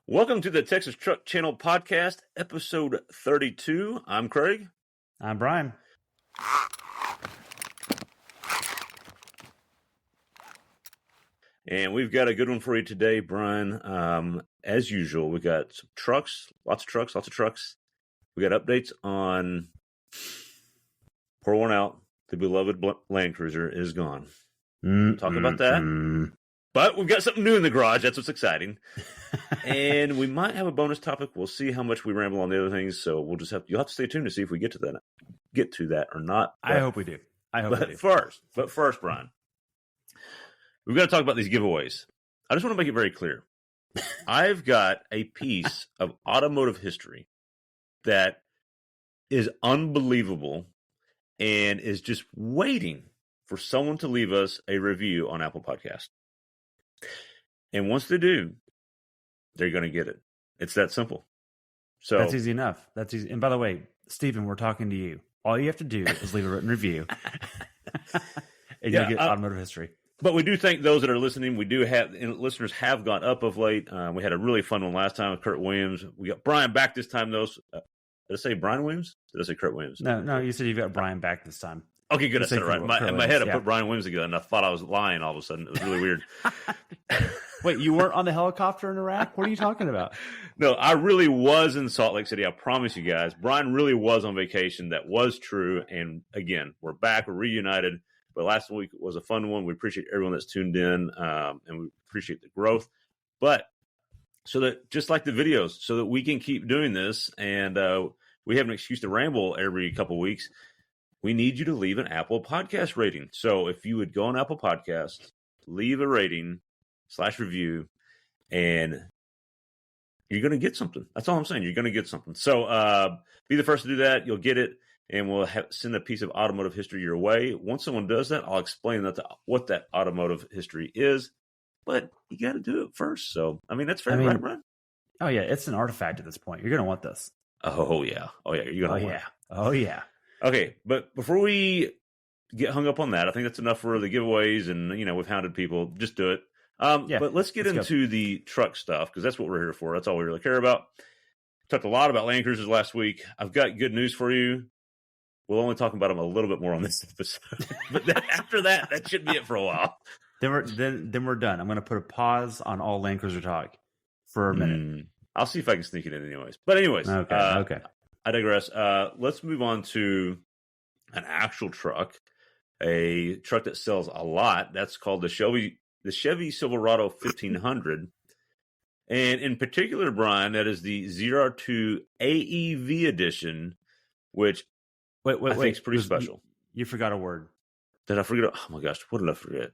Welcome to the Texas Truck Channel Podcast, episode 32. I'm Craig. I'm Brian. And we've got a good one for you today, Brian. As usual, we got some trucks, lots of trucks. We got updates on pour one out. The beloved Land Cruiser is gone. We'll talk about that. But we've got something new in the garage. That's what's exciting. And we might have a bonus topic. We'll see how much we ramble on the other things. So we'll just you'll have to stay tuned to see if we get to that or not. But, I hope we do. But first, Brian, we've got to talk about these giveaways. I just want to make it very clear. I've got a piece of automotive history that is unbelievable and is just waiting for someone to leave us a review on Apple Podcast. And once they do, they're going to get it. It's that simple. So that's easy enough. That's easy. And by the way, Stephen, we're talking to you. All you have to do is leave a written review, and you'll get automotive history. But we do thank those that are listening. We do have listeners have gone up of late. We had a really fun one last time with Kurt Williams. We got Brian back this time, though. Did I say Brian Williams? Did I say Kurt Williams? No. You said you've got Brian back this time. Okay, good. I said it right. In my head, I put Brian Williams again, and I thought I was lying all of a sudden. It was really weird. Wait, you weren't on the helicopter in Iraq? What are you talking about? No, I really was in Salt Lake City. I promise you guys. Brian really was on vacation. That was true. And again, we're back. We're reunited. But last week was a fun one. We appreciate everyone that's tuned in, and we appreciate the growth. But so that just like the videos, so that we can keep doing this, and we have an excuse to ramble every couple of weeks, we need you to leave an Apple Podcast rating. So if you would go on Apple Podcasts, leave a rating / review, and you're going to get something. That's all I'm saying. You're going to get something. So be the first to do that. You'll get it, and we'll send a piece of automotive history your way. Once someone does that, I'll explain what that automotive history is. But you got to do it first. So, I mean, that's fair, right, Brian? Oh, yeah. It's an artifact at this point. You're going to want this. Oh, yeah. You're going to want it. Oh, yeah. Okay, but before we get hung up on that, I think that's enough for the giveaways, and we've hounded people. Just do it. But let's get into the truck stuff, because that's what we're here for. That's all we really care about. Talked a lot about Land Cruisers last week. I've got good news for you. We'll only talk about them a little bit more on this episode, but then after that should be it for a while. Then we're done. I'm going to put a pause on all Land Cruiser talk for a minute. I'll see if I can sneak it in anyways. But anyways, okay. I digress. Let's move on to an actual truck, a truck that sells a lot. That's called the Chevy Silverado 1500. And in particular, Brian, that is the ZR2 AEV edition, which I think is pretty special. You forgot a word. Did I forget? Oh my gosh, what did I forget?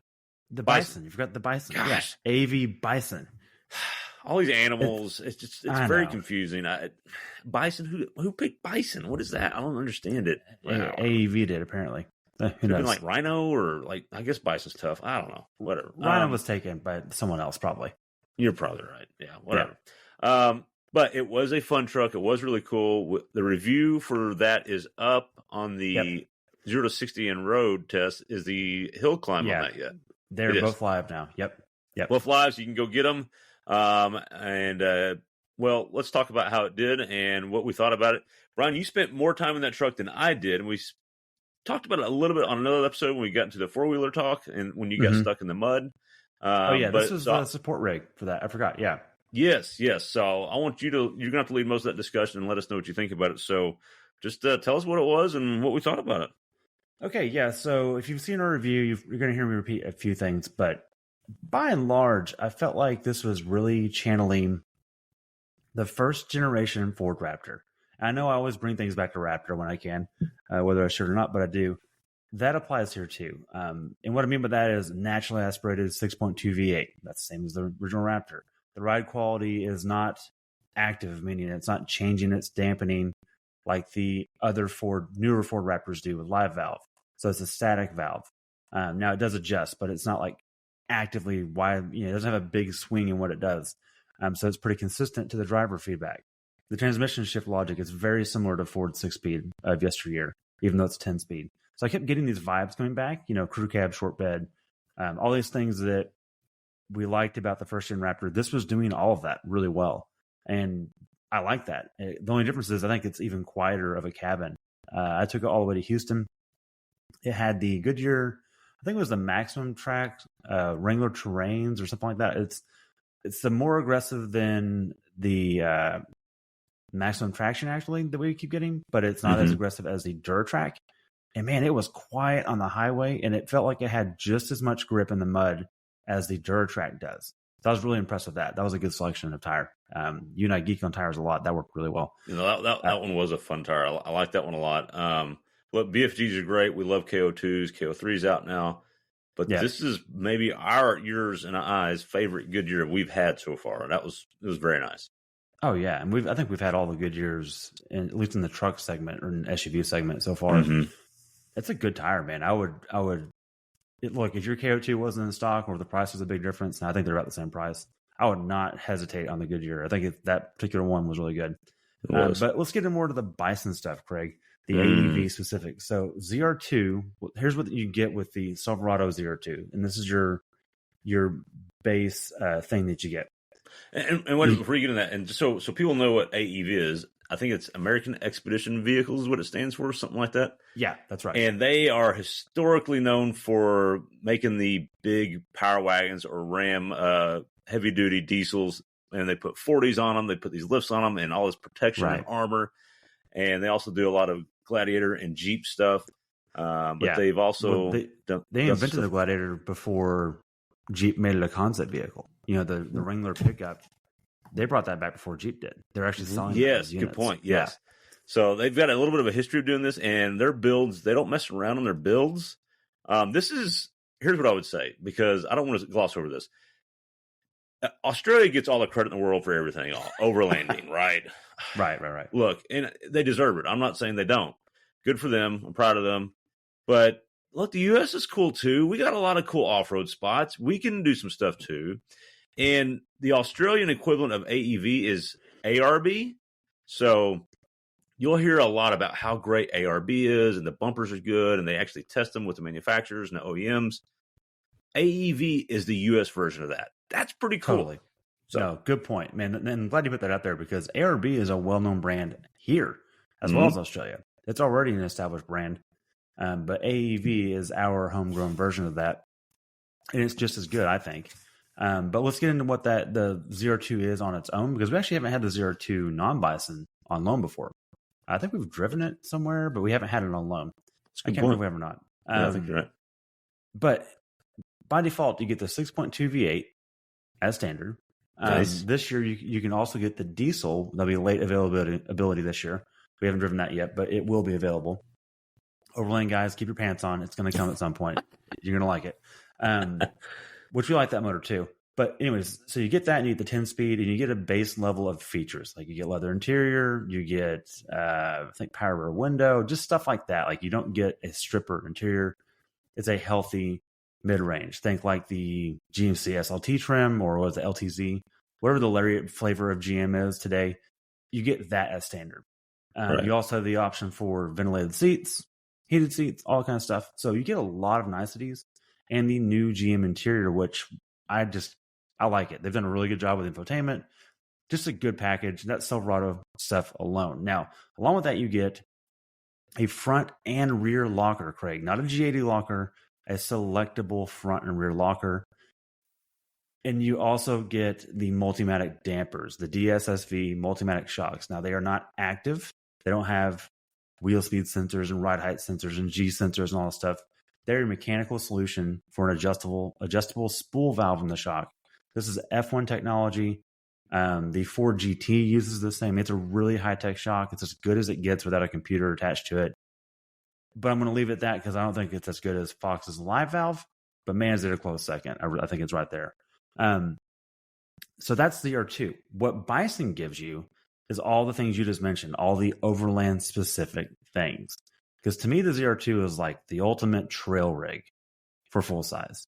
The bison. You forgot the bison. Gosh. Yeah. AEV bison. All these animals, it's very confusing. Bison, who picked bison? What is that? I don't understand it. Wow. AEV did, apparently. Who knows? Like rhino, or I guess bison's tough. I don't know. Whatever. Rhino was taken by someone else, probably. You're probably right. Yeah, whatever. Yeah. But it was a fun truck. It was really cool. The review for that is up on the 0 to 60 in road test. Is the hill climb on that yet? They're both live now. Yep. Both live, so you can go get them. Well, let's talk about how it did and what we thought about it. Brian, you spent more time in that truck than I did, and we talked about it a little bit on another episode when we got into the four-wheeler talk and when you got stuck in the mud. This was the support rig for that. I forgot. Yeah. Yes. So I want you're going to have to lead most of that discussion and let us know what you think about it. So just tell us what it was and what we thought about it. Okay. Yeah. So if you've seen our review, you're going to hear me repeat a few things, but by and large, I felt like this was really channeling the first generation Ford Raptor. I know I always bring things back to Raptor when I can, whether I should or not, but I do. That applies here too. And what I mean by that is naturally aspirated 6.2 V8. That's the same as the original Raptor. The ride quality is not active, meaning it's not changing, it's dampening like the other newer Ford Raptors do with live valve. So it's a static valve. Now it does adjust, but it's not like actively wide. It doesn't have a big swing in what it does. So it's pretty consistent to the driver feedback. The transmission shift logic is very similar to Ford's 6-speed of yesteryear, even though it's 10-speed. So I kept getting these vibes coming back, crew cab, short bed, all these things that we liked about the first gen Raptor. This was doing all of that really well. And I like that. The only difference is I think it's even quieter of a cabin. I took it all the way to Houston. It had the Goodyear, I think it was the Maximum Track Wrangler Terrains or something like that. It's the more aggressive than the Maximum Traction actually that we keep getting, but it's not as aggressive as the Duratrack. And man, it was quiet on the highway, and it felt like it had just as much grip in the mud as the Duratrack does. So I was really impressed with that. That was a good selection of tire. You and I geek on tires a lot. That worked really well. That one was a fun tire. I like that one a lot. Look, BFGs are great. We love KO2s. KO3's out now. But this is maybe yours, and I's favorite Goodyear we've had so far. It was very nice. Oh yeah, and I think we've had all the Goodyears, at least in the truck segment or in SUV segment so far. It's a good tire, man. I would. Look, if your KO2 wasn't in stock or the price was a big difference, and I think they're about the same price, I would not hesitate on the Goodyear. I think that particular one was really good. But let's get into more to the Bison stuff, Craig. The AEV specific. So ZR2, here's what you get with the Silverado ZR2, and this is your base thing that you get. And before you get into that, and just so people know what AEV is, I think it's American Expedition Vehicles is what it stands for, something like that. Yeah, that's right. And they are historically known for making the big power wagons or Ram heavy duty diesels, and they put 40s on them. They put these lifts on them and all this protection and armor. And they also do a lot of Gladiator and Jeep stuff. But they've also they invented the Gladiator before Jeep made it a concept vehicle. You know, the Wrangler pickup, they brought that back before Jeep did. They're actually selling good point. Yes. Yeah. So they've got a little bit of a history of doing this, and their builds, they don't mess around on their builds. Here's what I would say, because I don't want to gloss over this. Australia gets all the credit in the world for everything, overlanding, right? Right. Look, and they deserve it. I'm not saying they don't. Good for them. I'm proud of them. But look, the U.S. is cool too. We got a lot of cool off-road spots. We can do some stuff too. And the Australian equivalent of AEV is ARB. So you'll hear a lot about how great ARB is, and the bumpers are good, and they actually test them with the manufacturers and the OEMs. AEV is the U.S. version of that. That's pretty cool. Totally. So, no, good point, man. And I'm glad you put that out there, because ARB is a well-known brand here as well as Australia. It's already an established brand. But AEV is our homegrown version of that. And it's just as good, I think. But let's get into what the ZR2 is on its own, because we actually haven't had the ZR2 non-Bison on loan before. I think we've driven it somewhere, but we haven't had it on loan. I can't remember if we have or not. I think you're right. But by default, you get the 6.2 V8 as standard. Nice. This year, you can also get the diesel. There'll be late availability this year. We haven't driven that yet, but it will be available. Overland guys, keep your pants on. It's going to come at some point. You're going to like it. Which we like that motor too. But anyways, so you get that, and you get the 10-speed, and you get a base level of features. Like you get leather interior, you get, I think, power rear window, just stuff like that. Like you don't get a stripper interior. It's a healthy mid-range. Think like the GMC SLT trim, or was it LTZ, whatever the lariat flavor of GM is today. You get that as standard. Right. You also have the option for ventilated seats, heated seats, all that kind of stuff. So you get a lot of niceties, and the new GM interior, which I like it. They've done a really good job with infotainment. Just a good package. That's Silverado stuff alone. Now, along with that, you get a front and rear locker, Craig. Not a G80 locker, a selectable front and rear locker. And you also get the Multimatic dampers, the DSSV Multimatic shocks. Now, they are not active. They don't have wheel speed sensors and ride height sensors and G sensors and all that stuff. They're a mechanical solution for an adjustable spool valve in the shock. This is F1 technology. The Ford GT uses the same. It's a really high-tech shock. It's as good as it gets without a computer attached to it. But I'm going to leave it at that, because I don't think it's as good as Fox's live valve. But man, is it a close second. I think it's right there. So that's the R2. What Bison gives you is all the things you just mentioned, all the overland specific things. Because to me, the ZR2 is like the ultimate trail rig for full size.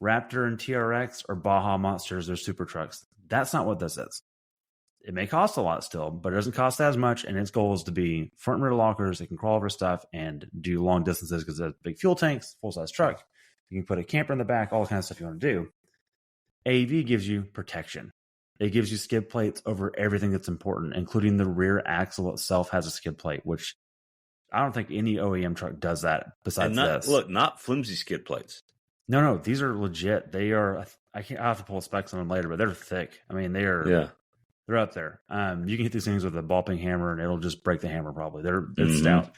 Raptor and TRX are Baja monsters, they're super trucks. That's not what this is. It may cost a lot still, but it doesn't cost as much. And its goal is to be front and rear lockers. It can crawl over stuff and do long distances because it has big fuel tanks, full size truck. You can put a camper in the back, all the kind of stuff you want to do. AEV gives you protection. It gives you skid plates over everything that's important, including the rear axle itself has a skid plate, which I don't think any OEM truck does that besides this. Look, not flimsy skid plates. No, these are legit. They are. I have to pull specs on them later, but they're thick. I mean, they're up there. You can hit these things with a ball peen hammer, and it'll just break the hammer. Probably it's stout.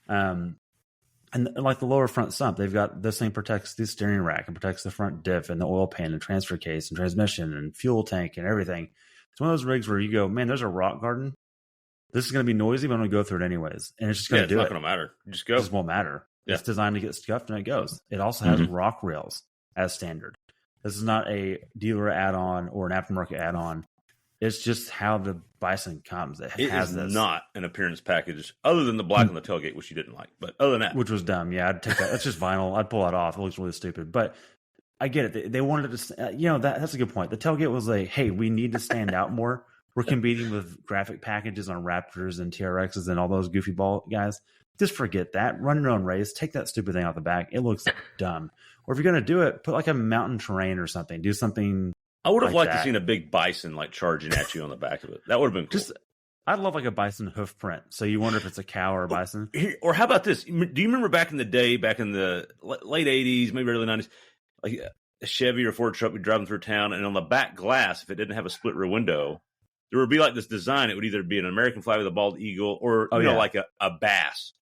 And like the lower front sump, they've got this thing protects the steering rack and protects the front diff and the oil pan and transfer case and transmission and fuel tank and everything. It's one of those rigs where you go, man, there's a rock garden. This is going to be noisy, but I'm going to go through it anyways. And it's just going to do it. It's not going to matter. Just go. It just won't matter. Yeah. It's designed to get scuffed and it goes. It also has rock rails as standard. This is not a dealer add-on or an aftermarket add-on. It's just how the Bison comes. It has is this. Not an appearance package other than the black on the tailgate, which you didn't like. But other than that. Which was dumb. Yeah, I'd take that. That's just vinyl. I'd pull that off. It looks really stupid. But I get it. They wanted to, that's a good point. The tailgate was like, hey, we need to stand out more. We're competing with graphic packages on Raptors and TRXs and all those goofy ball guys. Just forget that. Run your own race. Take that stupid thing out the back. It looks dumb. Or if you're going to do it, put like a mountain terrain or something. Do something. I would have liked to seen a big bison like charging at you on the back of it. That would have been cool. I'd love like a bison hoof print. So you wonder if it's a cow or a bison. Or how about this? Do you remember back in the day, back in the late 80s, maybe early 90s, like a Chevy or Ford truck would be driving through town, and on the back glass, if it didn't have a split rear window, there would be like this design. It would either be an American flag with a bald eagle or like a bass.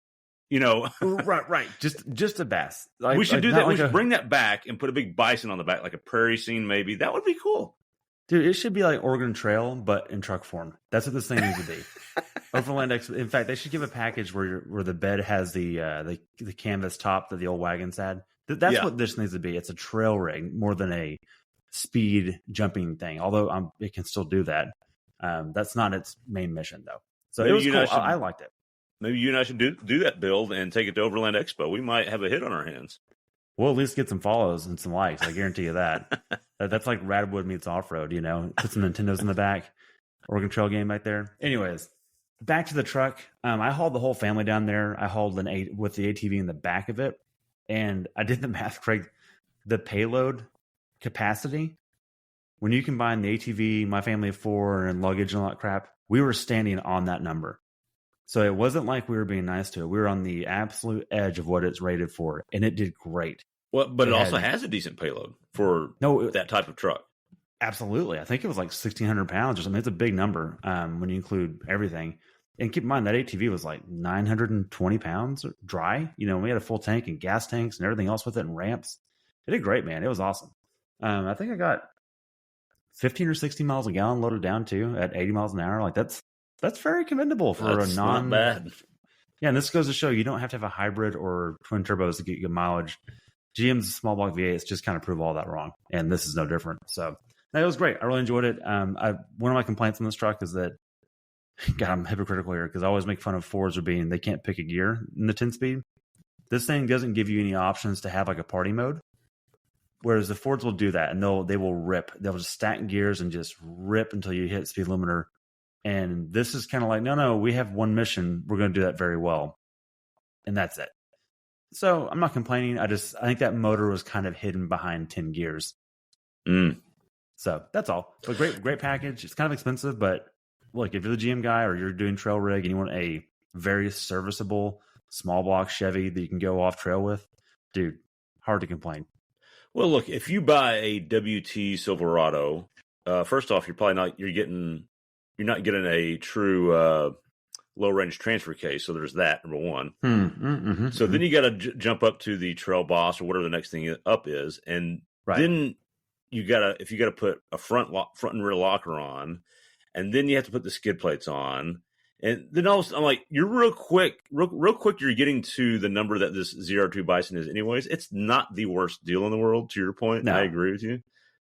Right. Just a bass. We should do that. We should bring that back and put a big bison on the back, like a prairie scene, maybe. That would be cool. Dude, it should be like Oregon Trail, but in truck form. That's what this thing needs to be. Overland X. In fact, they should give a package where the bed has the canvas top that the old wagons had. That's what this needs to be. It's a trail rig more than a speed jumping thing. Although it can still do that. That's not its main mission, though. So maybe it was cool. I liked it. Maybe you and I should do that build and take it to Overland Expo. We might have a hit on our hands. We'll at least get some follows and some likes. I guarantee you that. That's like Radwood meets off-road, Put some Nintendos in the back. Oregon Trail game back there. Anyways, back to the truck. I hauled the whole family down there. I hauled with the ATV in the back of it. And I did the math, Craig. The payload capacity, when you combine the ATV, my family of 4, and luggage and all that crap, we were standing on that number. So it wasn't like we were being nice to it. We were on the absolute edge of what it's rated for, and it did great. Well, but it also has a decent payload for that type of truck. Absolutely. I think it was like 1,600 pounds or something. It's a big number when you include everything. And keep in mind, that ATV was like 920 pounds dry. We had a full tank and gas tanks and everything else with it and ramps. It did great, man. It was awesome. I think I got 15 or 16 miles a gallon loaded down, too, at 80 miles an hour. Like, that's very commendable for a not bad. Yeah, and this goes to show you don't have to have a hybrid or twin turbos to get good mileage. GM's small block V8s just kind of prove all that wrong, and this is no different. So it was great. I really enjoyed it. One of my complaints on this truck is that, God, I'm hypocritical here because I always make fun of Fords for being they can't pick a gear in the 10-speed. This thing doesn't give you any options to have like a party mode, whereas the Fords will do that, and they will rip. They'll just stack gears and just rip until you hit speed limiter. And this is kind of like, no, we have one mission. We're going to do that very well. And that's it. So I'm not complaining. I think that motor was kind of hidden behind 10 gears. So that's all. But great package. It's kind of expensive, but look, if you're the GM guy or you're doing trail rig and you want a very serviceable small block Chevy that you can go off trail with, dude, hard to complain. Well, look, if you buy a WT Silverado, first off, you're not getting a true low range transfer case. So there's that, number one. Then you got to jump up to the Trail Boss or whatever the next thing up is. And then if you got to put a front and rear locker on, and then you have to put the skid plates on. And then also, I'm like, you're real quick, you're getting to the number that this ZR2 Bison is anyways. It's not the worst deal in the world, to your point. No. I agree with you.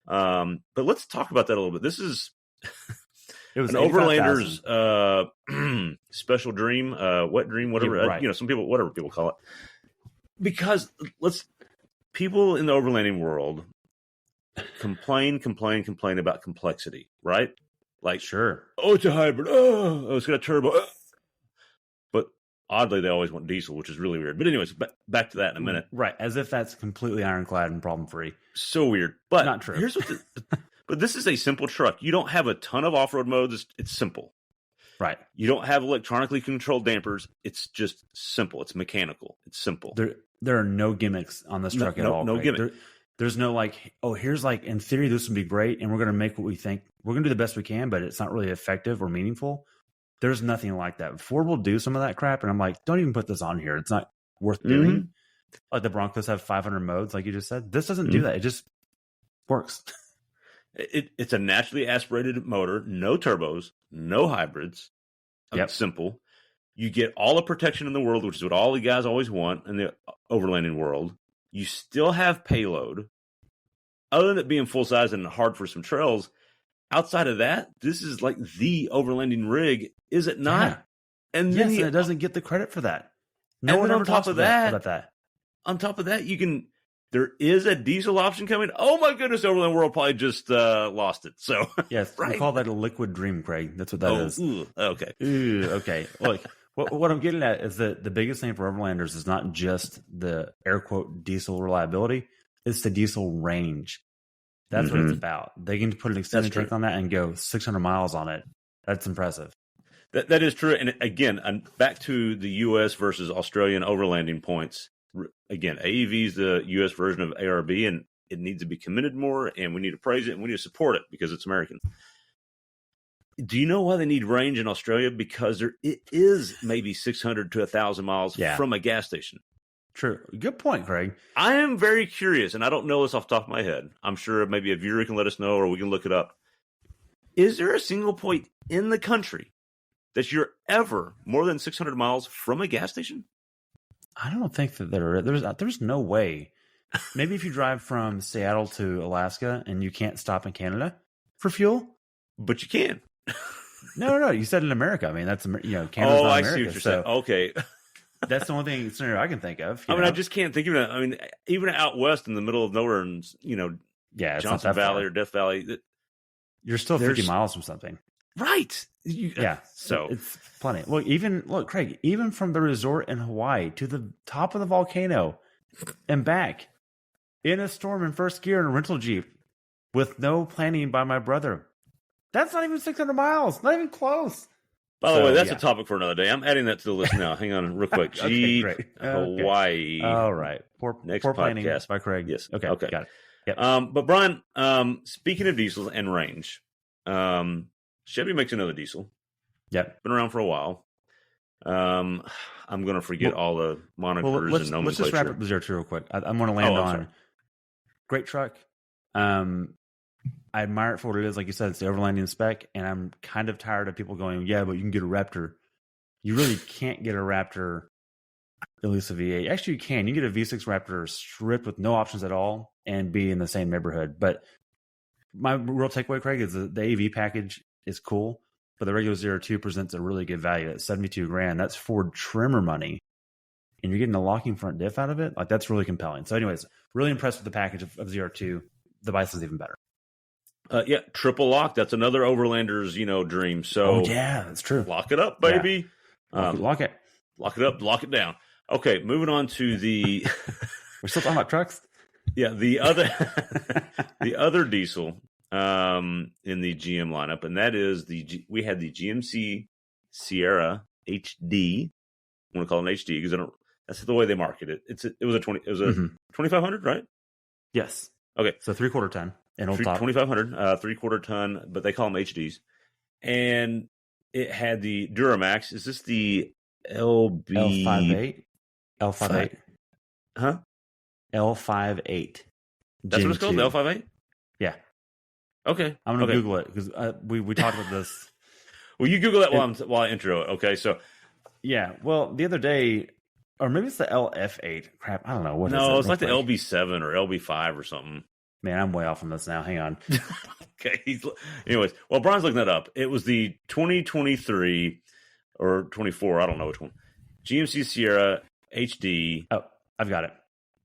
But let's talk about that a little bit. This is it was an Overlander's special dream, wet dream, whatever, whatever people call it. Because people in the overlanding world complain about complexity, right? Like, sure. Oh, it's a hybrid. Oh, it's got a turbo. But oddly, they always want diesel, which is really weird. But anyways, back to that in a minute. Right. As if that's completely ironclad and problem free. So weird. But not true. But this is a simple truck. You don't have a ton of off-road modes. It's simple. Right. You don't have electronically controlled dampers. It's just simple. It's mechanical. It's simple. There are no gimmicks on this truck at all. No gimmick. There's no like, oh, here's like, in theory, this would be great, and we're going to make what we think. We're going to do the best we can, but it's not really effective or meaningful. There's nothing like that. Ford will do some of that crap, and I'm like, don't even put this on here. It's not worth doing. Like the Broncos have 500 modes, like you just said. This doesn't do that. It just works. It's a naturally aspirated motor, no turbos, no hybrids. Simple. You get all the protection in the world, which is what all the guys always want in the overlanding world. You still have payload. Other than it being full size and hard for some trails, outside of that, this is like the overlanding rig, is it not? Yeah. And yes, then and it doesn't get the credit for that. No one ever talks about that. On top of that, there is a diesel option coming. Oh my goodness, Overland World probably just lost it. So yes, right. We call that a liquid dream, Craig. That's what that is. Okay. Okay. Look, what I'm getting at is that the biggest thing for Overlanders is not just the air quote diesel reliability; it's the diesel range. That's what it's about. They can put an extended tank on that and go 600 miles on it. That's impressive. That is true. And again, back to the U.S. versus Australian overlanding points. Again, AEV is the U.S. version of ARB, and it needs to be commended more, and we need to praise it, and we need to support it because it's American. Do you know why they need range in Australia? Because it is maybe 600 to 1,000 miles from a gas station. True. Good point, Craig. I am very curious, and I don't know this off the top of my head. I'm sure maybe a viewer can let us know, or we can look it up. Is there a single point in the country that you're ever more than 600 miles from a gas station? I don't think that there's no way. Maybe if you drive from Seattle to Alaska and you can't stop in Canada for fuel, but you can. No. You said in America. I mean, that's Canada's not America. I see what you're saying. Okay, that's the only scenario I can think of. I just can't think of it. I mean, even out west in the middle of nowhere, and Johnson Valley or Death Valley, you're still 50 miles from something. Right. So it's plenty. Look, Craig, even from the resort in Hawaii to the top of the volcano and back in a storm in first gear in a rental Jeep with no planning by my brother. That's not even 600 miles. Not even close. By the way, that's a topic for another day. I'm adding that to the list now. Hang on real quick. Okay, great. Hawaii. All right. Poor planning by Craig. Yes. Okay. Got it. Yep. But Brian, speaking of diesels and range, Chevy makes another diesel. Yep. Been around for a while. I'm going to forget all the monikers and nomenclature. Let's just wrap up the 02 real quick. I'm going to land on great truck. I admire it for what it is. Like you said, it's the overlanding spec, and I'm kind of tired of people going, yeah, but you can get a Raptor. You really can't get a Raptor, at least a V8. Actually, you can. You can get a V6 Raptor stripped with no options at all and be in the same neighborhood. But my real takeaway, Craig, is the AV package is cool, but the regular 02 presents a really good value at $72,000. That's Ford trimmer money, and you're getting a locking front diff out of it. Like, that's really compelling. So, anyways, really impressed with the package of 02. The Bison's even better. Triple lock. That's another Overlander's, dream. So, that's true. Lock it up, baby. Yeah. Lock it up. Lock it down. Okay, moving on to the. We're still talking about trucks. Yeah, the other diesel in the GM lineup, and that is we had the GMC Sierra HD. I want to call it an HD because that's the way they market it. It was a 2500, right? Yes. Okay. So 3/4 ton and old top. 2500, 3/4 ton, but they call them HDs. And it had the Duramax. Is this the L58? L58. Huh? L58. That's what it's called? The L58? Yeah. Okay. I'm going to Google it because we talked about this. Well, you Google that while I intro it. Okay. So, yeah. Well, the other day, or maybe it's the LF8. Crap. I don't know. No, it's like the LB7 or LB5 or something. Man, I'm way off from this now. Hang on. Okay. Anyways, while Brian's looking that up, it was the 2023 or 24, I don't know which one, GMC Sierra HD. Oh, I've got it.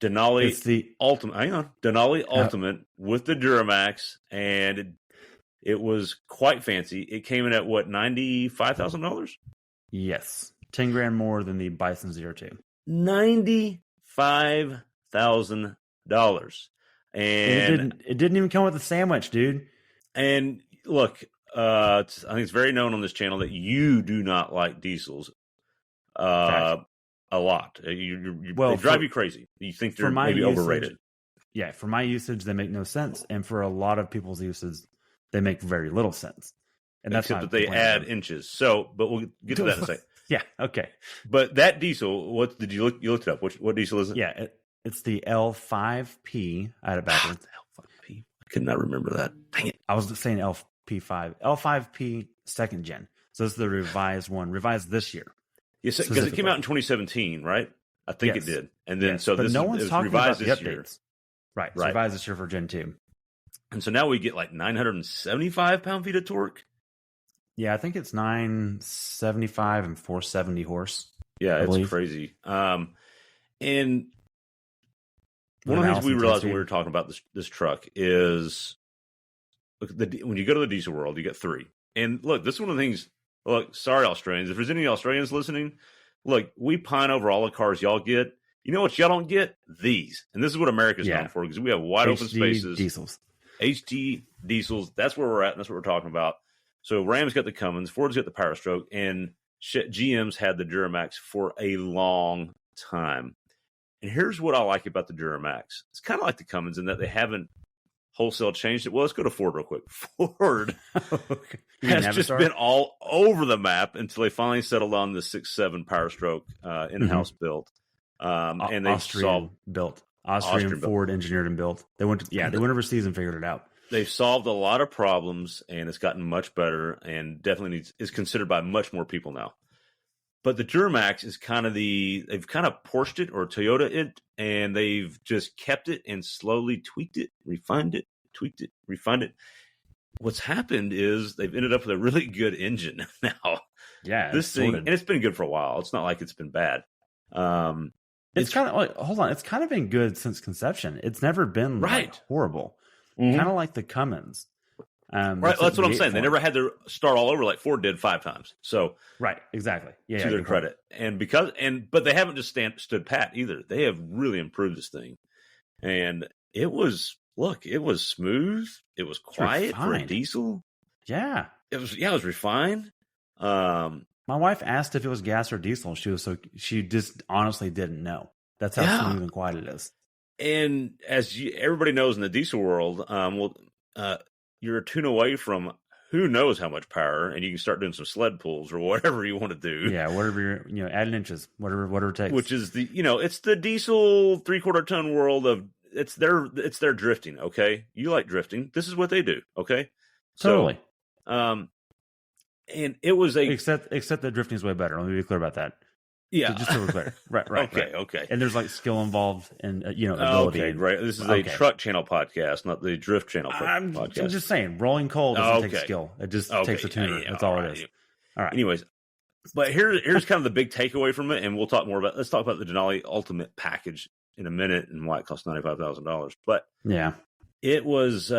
Denali. It's the Ultimate. Hang on. Denali Ultimate with the Duramax, and it was quite fancy. It came in at what, $95,000? Yes. $10,000 more than the Bison 02. $95,000. And it didn't even come with a sandwich, dude. And look, I think it's very known on this channel that you do not like diesels a lot. They drive you crazy. You think they're maybe overrated. Yeah, for my usage, they make no sense. And for a lot of people's usage, they make very little sense. And that's except that they add inches. So, but we'll get to that in a second. Yeah, okay. But that diesel, what did you look? You looked it up. What diesel is it? Yeah, it's the L5P. I had it backwards. L5P. I could not remember that. Dang it. I was saying LP5. L5P second gen. So this is the revised one, revised this year. Yes, because it came out in 2017, right? I think it did. And then so this no one's talking revised about this the updates. year. Right. It's revised this year for Gen 2. And so now we get like 975 pound-feet of torque. Yeah, I think it's 975 and 470 horse. Yeah, it's crazy. And one of the things we realized when we were talking about this truck is when you go to the diesel world, you get three. And look, this is one of the things. Look, sorry, Australians. If there's any Australians listening, look, we pine over all the cars y'all get. You know what y'all don't get? These. And this is what America's known for, because we have wide open spaces. Diesels. HD diesels. That's where we're at, and that's what we're talking about. So Ram's got the Cummins, Ford's got the Power Stroke, and GM's had the Duramax for a long time. And here's what I like about the Duramax. It's kind of like the Cummins in that they haven't wholesale changed it. Well, let's go to Ford real quick. Ford has just been all over the map until they finally settled on the 6.7 Power Stroke in-house built. And they solved built. Austrian Ford engineered and built. They went overseas and figured it out. They've solved a lot of problems, and it's gotten much better, and definitely is considered by much more people now. But the Duramax is kind of they've kind of Porsche it or Toyota it, and they've just kept it and slowly tweaked it, refined it, tweaked it, refined it. What's happened is they've ended up with a really good engine now. Yeah, this thing, and it's been good for a while. It's not like it's been bad. It's kind of hold on. It's kind of been good since conception. It's never been horrible. Mm-hmm. Kind of like the Cummins. Right, that's what I'm saying. They never had to start all over like Ford did 5 times. So right, exactly. Yeah, to their credit, but they haven't just stood pat either. They have really improved this thing, and it was smooth. It was quiet for a diesel. Yeah, it was refined. My wife asked if it was gas or diesel. She just honestly didn't know. That's how smooth and quiet it is. And as everybody knows in the diesel world, you're a tune away from who knows how much power, and you can start doing some sled pulls or whatever you want to do. Yeah, whatever adding inches, whatever it takes. Which is it's the diesel 3/4 ton world of it's their drifting. Okay, you like drifting. This is what they do. Okay, totally. So, and it was except that drifting is way better. Let me be clear about that. Yeah, just so we're clear. Right. Okay. And there's like skill involved and ability. Okay, right. This is a truck channel podcast, not the drift channel podcast. I'm just saying, rolling coal doesn't take skill. It just takes a tuner. That's all it is. All right. Anyways, but here's kind of the big takeaway from it, and we'll talk more about. Let's talk about the Denali Ultimate package in a minute and why it costs $95,000. But yeah, it was.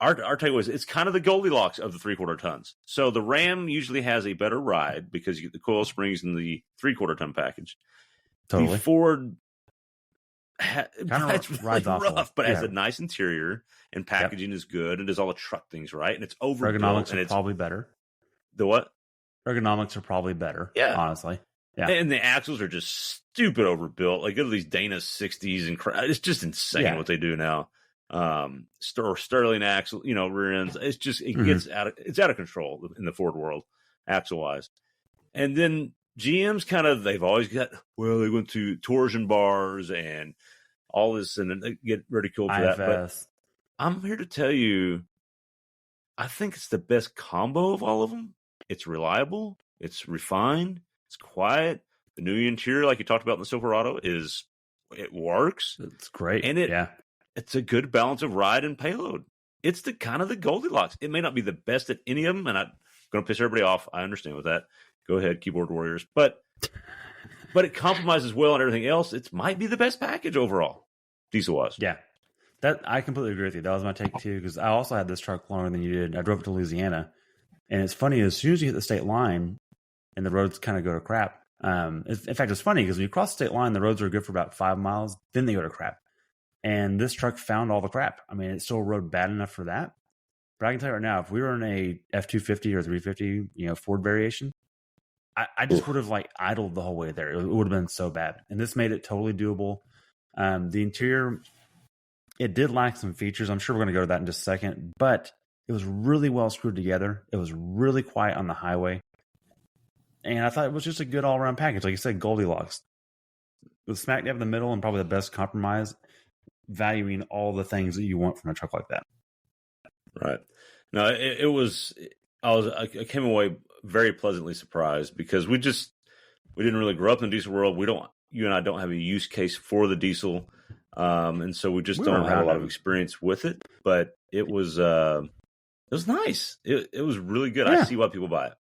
Our takeaway is it's kind of the Goldilocks of the 3/4 tons. So the Ram usually has a better ride because you get the coil springs in the 3/4 ton package. Totally. The Ford rides really awful, rough, but has a nice interior and packaging is good and does all the truck things right, and it's overbuilt. Ergonomics and are probably better. The what? Ergonomics are probably better. Yeah, honestly. Yeah, and the axles are just stupid overbuilt. Like go to these Dana 60s and it's just insane what they do now. Sterling axle, rear ends. It's just gets out of control in the Ford world, axle wise. And then GM's they've always got they went to torsion bars and all this, and they get ridiculed for IFS. that. But I'm here to tell you, I think it's the best combo of all of them. It's reliable, it's refined, it's quiet. The new interior, like you talked about in the Silverado, it works. It's great, and it's a good balance of ride and payload. It's the kind of the Goldilocks. It may not be the best at any of them, and I'm going to piss everybody off. I understand with that. Go ahead, keyboard warriors. But it compromises well on everything else. It might be the best package overall, diesel-wise. Yeah, that I completely agree with you. That was my take too, because I also had this truck longer than you did. I drove it to Louisiana, and it's funny. As soon as you hit the state line, and the roads kind of go to crap. In fact, it's funny because when you cross the state line, the roads are good for about 5 miles. Then they go to crap. And this truck found all the crap. I mean, it still rode bad enough for that, But I can tell you right now, if we were in a F-250 or 350, Ford variation, I just would have like idled the whole way there. It would have been so bad. And this made it totally doable. The interior, it did lack some features. I'm sure we're going to go to that in just a second, but it was really well screwed together. It was really quiet on the highway. And I thought it was just a good all around package. Like you said, Goldilocks. It was smack dab in the middle and probably the best compromise, valuing all the things that you want from a truck like that. Right. No, it was. I came away very pleasantly surprised because we didn't really grow up in the diesel world. You and I don't have a use case for the diesel, and so we just don't have a lot of experience with it. But it was nice. It was really good. Yeah. I see why people buy it.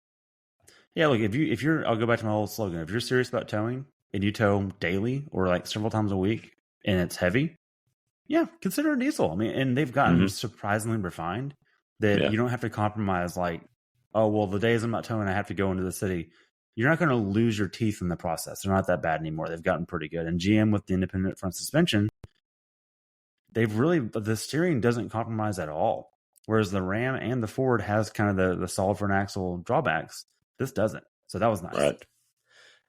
Yeah, look, if you're, I'll go back to my old slogan. If you're serious about towing and you tow daily or like several times a week and it's heavy, yeah, consider a diesel. I mean, and they've gotten surprisingly refined that you don't have to compromise like, oh, well, the days I'm not towing, I have to go into the city. You're not going to lose your teeth in the process. They're not that bad anymore. They've gotten pretty good. And GM with the independent front suspension, the steering doesn't compromise at all. Whereas the Ram and the Ford has kind of the solid front axle drawbacks. This doesn't. So that was nice. Right.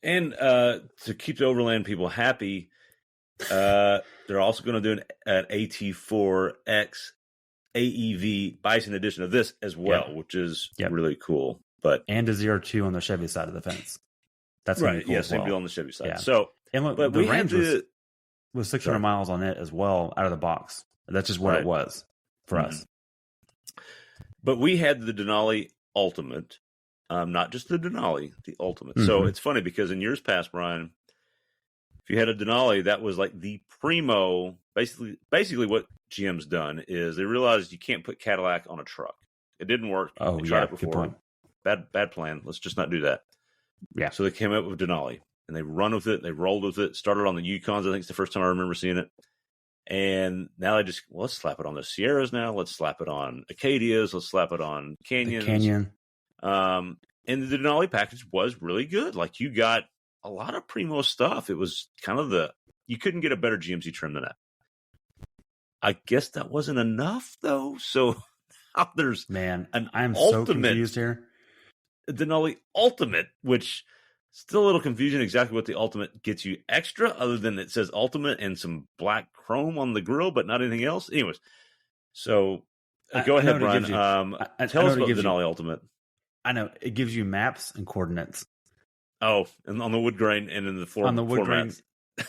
And to keep the Overland people happy, they're also going to do an AT4X AEV Bison edition of this as well, which is really cool. And a 02 on the Chevy side of the fence. That's right. Cool same deal on the Chevy side. Yeah. So, and look, but the Ram was 600 miles on it as well out of the box. That's just what it was for us. But we had the Denali Ultimate. Not just the Denali, the Ultimate. So it's funny because in years past, Brian, if you had a Denali, that was like the primo. Basically, what GM's done is they realized you can't put Cadillac on a truck. It didn't work. Oh, they tried it before. Good point. Bad plan. Let's just not do that. Yeah. So they came up with Denali, and they run with it. They rolled with it. Started on the Yukons. I think it's the first time I remember seeing it. And now they just let's slap it on the Sierras. Now let's slap it on Acadias. Let's slap it on Canyons. The Canyon. And the Denali package was really good. Like you got a lot of primo stuff. It was kind of you couldn't get a better GMC trim than that. I guess that wasn't enough though. So now there's I'm so confused here. Denali Ultimate, which still a little confusing exactly what the Ultimate gets you extra other than it says Ultimate and some black chrome on the grill, but not anything else. Anyways, so go ahead, Brian. Tell us about the Denali Ultimate. I know it gives you maps and coordinates. Oh, and on the wood grain and in the floor on the wood grain, mats.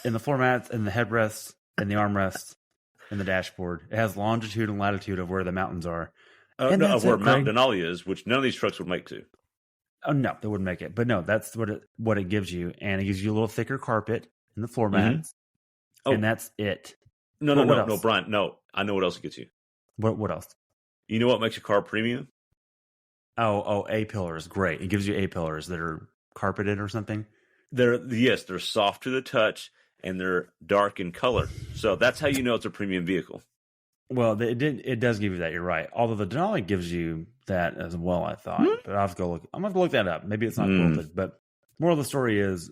In the floor mats and the headrests and the armrests and the dashboard. It has longitude and latitude of where the mountains are. Of where Mount Denali is, which none of these trucks would make to. Oh no, they wouldn't make it. But no, that's what it gives you, and it gives you a little thicker carpet in the floor mats, and that's it. No, Brian. No, I know what else it gets you. What else? You know what makes a car premium? Oh, A-pillars. Great. It gives you A-pillars that are carpeted or something. They're soft to the touch and they're dark in color. So that's how you know it's a premium vehicle. Well, it does give you that. You're right. Although the Denali gives you that as well, I thought. But I'll have to go look. I'm going to look that up. Maybe it's not quilted. But moral of the story is,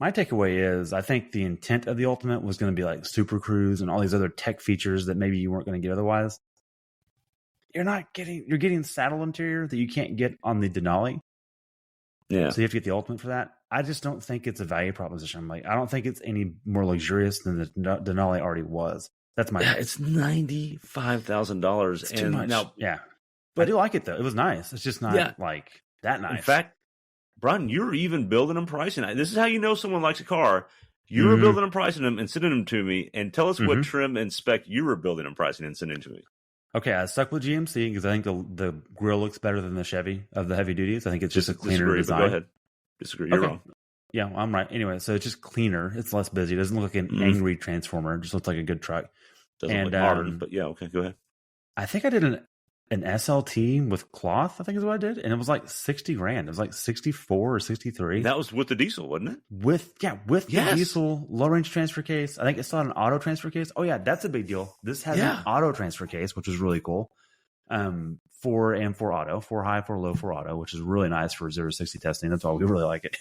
my takeaway is, I think the intent of the Ultimate was going to be like Super Cruise and all these other tech features that maybe you weren't going to get otherwise. You're getting saddle interior that you can't get on the Denali. Yeah. So you have to get the Ultimate for that. I just don't think it's a value proposition. Like, I don't think it's any more luxurious than the Denali already was. That's my It's $95,000. Too much. Now, but I do like it though. It was nice. It's just not like that nice. In fact, Brian, you're even building and pricing. This is how you know someone likes a car. You were building and pricing them and sending them to me. And tell us what trim and spec you were building and pricing and sending to me. Okay, I stuck with GMC because I think the grill looks better than the Chevy of the heavy duties. I think it's just a cleaner design. Go ahead. Disagree. You're wrong. Yeah, well, I'm right. Anyway, so it's just cleaner. It's less busy. It doesn't look like an angry transformer. It just looks like a good truck. Doesn't look modern, but yeah, okay, go ahead. I think I did an SLT with cloth, I think is what I did. And it was like $60,000. It was like 64 or 63. That was with the diesel, wasn't it? With the diesel, low range transfer case. I think it still had an auto transfer case. Oh yeah, that's a big deal. This has an auto transfer case, which is really cool. 4 and 4 auto, 4 high, 4 low, 4 auto, which is really nice for 0 to 60 testing. That's why we really like it.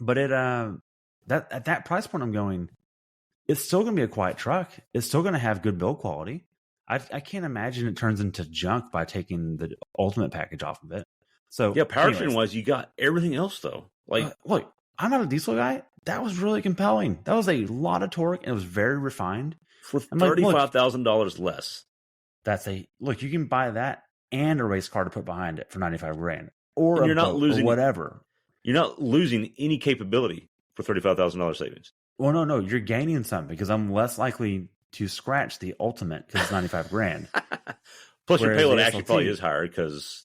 But it that at that price point, I'm going, it's still going to be a quiet truck. It's still going to have good build quality. I can't imagine it turns into junk by taking the ultimate package off of it. So yeah, powertrain wise, you got everything else though. Like, look, I'm not a diesel guy. That was really compelling. That was a lot of torque, and it was very refined. For $35,000 less. Look, you can buy that and a race car to put behind it for $95,000, or you're not losing whatever. You're not losing any capability for $35,000 savings. Well, no, you're gaining some because I'm less likely to scratch the ultimate because it's $95,000. Plus, your payload actually probably is higher because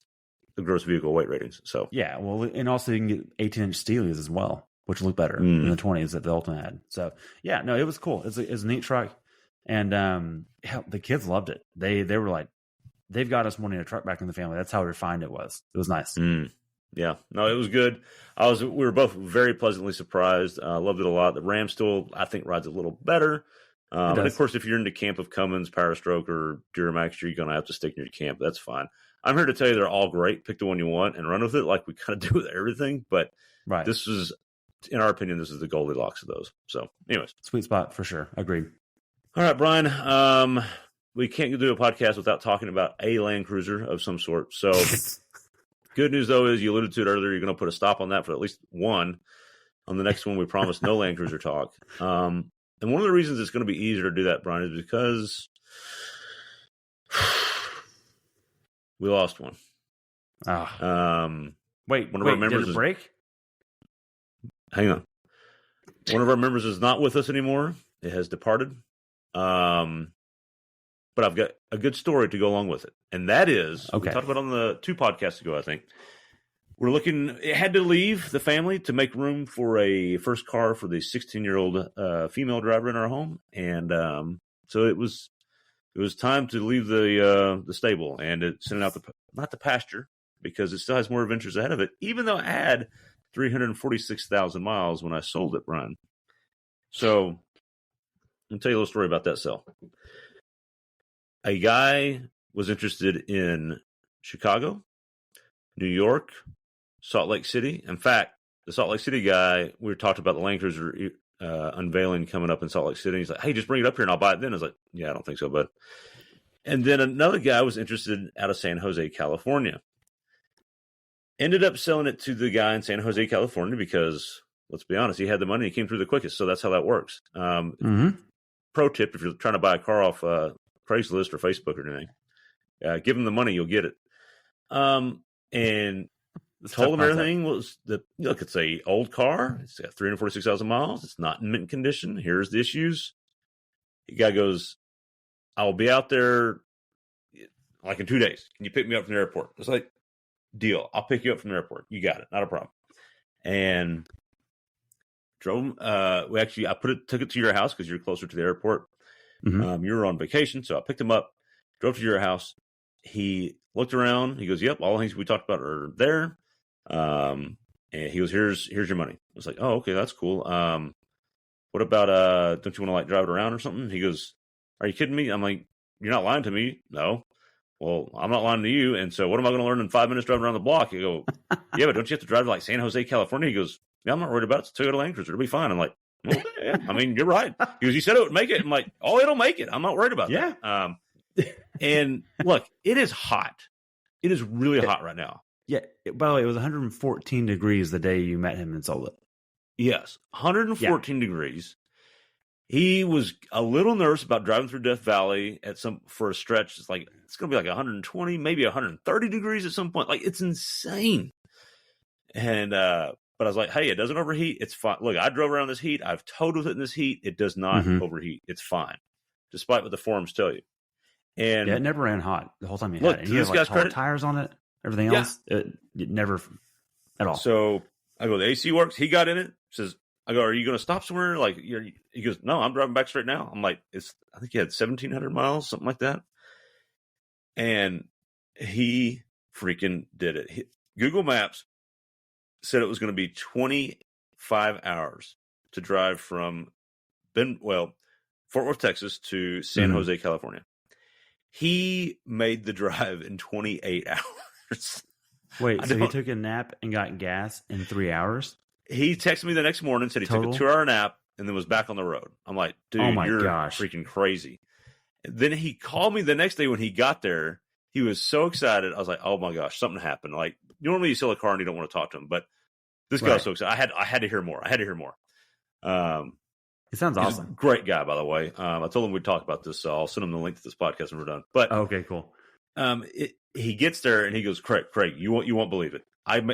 the gross vehicle weight ratings. So yeah, well, and also you can get 18-inch steelies as well, which look better than the 20s that the ultimate had. So yeah, no, it was cool. It's a neat truck, and the kids loved it. They were like, they've got us wanting a truck back in the family. That's how refined it was. It was nice. Yeah, no, it was good. We were both very pleasantly surprised. Loved it a lot. The Ram still, I think, rides a little better. And of course, if you're into camp of Cummins, Power Stroke, or Duramax, you're going to have to stick in your camp. That's fine. I'm here to tell you they're all great. Pick the one you want and run with it like we kind of do with everything. But this is, in our opinion, this is the Goldilocks of those. So anyways. Sweet spot for sure. Agreed. All right, Brian. We can't do a podcast without talking about a Land Cruiser of some sort. So good news, though, is you alluded to it earlier. You're going to put a stop on that for at least one. On the next one, we promise no Land Cruiser talk. And one of the reasons it's going to be easier to do that, Brian, is because we lost one. Wait, one of our members did it break? Hang on. One of our members is not with us anymore. It has departed. But I've got a good story to go along with it. And that is, we talked about on the 2 podcasts ago, I think. It had to leave the family to make room for a first car for the 16-year-old female driver in our home. And so it was time to leave the stable and send it out not the pasture, because it still has more adventures ahead of it, even though it had 346,000 miles when I sold it, Brian. So I'll tell you a little story about that sale. A guy was interested in Chicago, New York, Salt Lake City. In fact, the Salt Lake City guy, we talked about the Land Cruiser unveiling coming up in Salt Lake City. He's like, hey, just bring it up here and I'll buy it then. I was like, yeah, I don't think so, bud. And then another guy was interested out of San Jose, California. Ended up selling it to the guy in San Jose, California, because let's be honest, he had the money. He came through the quickest. So that's how that works. Pro tip, if you're trying to buy a car off Craigslist or Facebook or anything, give him the money, you'll get it. And told him everything was look, it's a old car. It's got 346,000 miles. It's not in mint condition. Here's the issues. The guy goes, I'll be out there like in 2 days. Can you pick me up from the airport? It's like, deal. I'll pick you up from the airport. You got it. Not a problem. And drove. I took it to your house because you're closer to the airport. You were on vacation, so I picked him up, drove to your house. He looked around. He goes, "Yep, all the things we talked about are there." And he goes, "Here's your money." I was like, "Oh, okay, that's cool. What about don't you want to like drive it around or something?" He goes, "Are you kidding me?" I'm like, "You're not lying to me." No. Well, I'm not lying to you. And so what am I going to learn in 5 minutes driving around the block? You go, yeah, but don't you have to drive to like San Jose, California? He goes, yeah, I'm not worried about it. It's a Toyota Land Cruiser. It'll be fine. I'm like, well, yeah, I mean, you're right. He goes, you said it would make it. I'm like, oh, it'll make it. I'm not worried about that. And look, it is hot. It is really hot right now. Yeah. By the way, it was 114 degrees the day you met him and sold it. Yes. 114 degrees. He was a little nervous about driving through Death Valley for a stretch. It's going to be like 120, maybe 130 degrees at some point. Like, it's insane. And, but I was like, hey, it doesn't overheat. It's fine. Look, I drove around this heat. I've towed with it in this heat. It does not overheat. It's fine, despite what the forums tell you. And it never ran hot the whole time you had it. And this guy's credit, tires on it, everything else, it never at all. So I go, the AC works. He got in it. Says, I go, are you going to stop somewhere? Like, he goes, no, I'm driving back straight now. I'm like, I think he had 1,700 miles, something like that. And he freaking did it. Google Maps said it was going to be 25 hours to drive from Fort Worth, Texas to San Jose, California. He made the drive in 28 hours. Wait, so he took a nap and got gas in 3 hours? He texted me the next morning, said he took a 2-hour nap and then was back on the road. I'm like, dude, you're freaking crazy. Then he called me the next day when he got there. He was so excited. I was like, oh my gosh, something happened. Like, normally you sell a car and you don't want to talk to him, but this guy was so excited. I had to hear more. He sounds awesome. Great guy, by the way. I told him we'd talk about this, so I'll send him the link to this podcast when we're done. But okay, cool. He gets there and he goes, Craig, you won't believe it.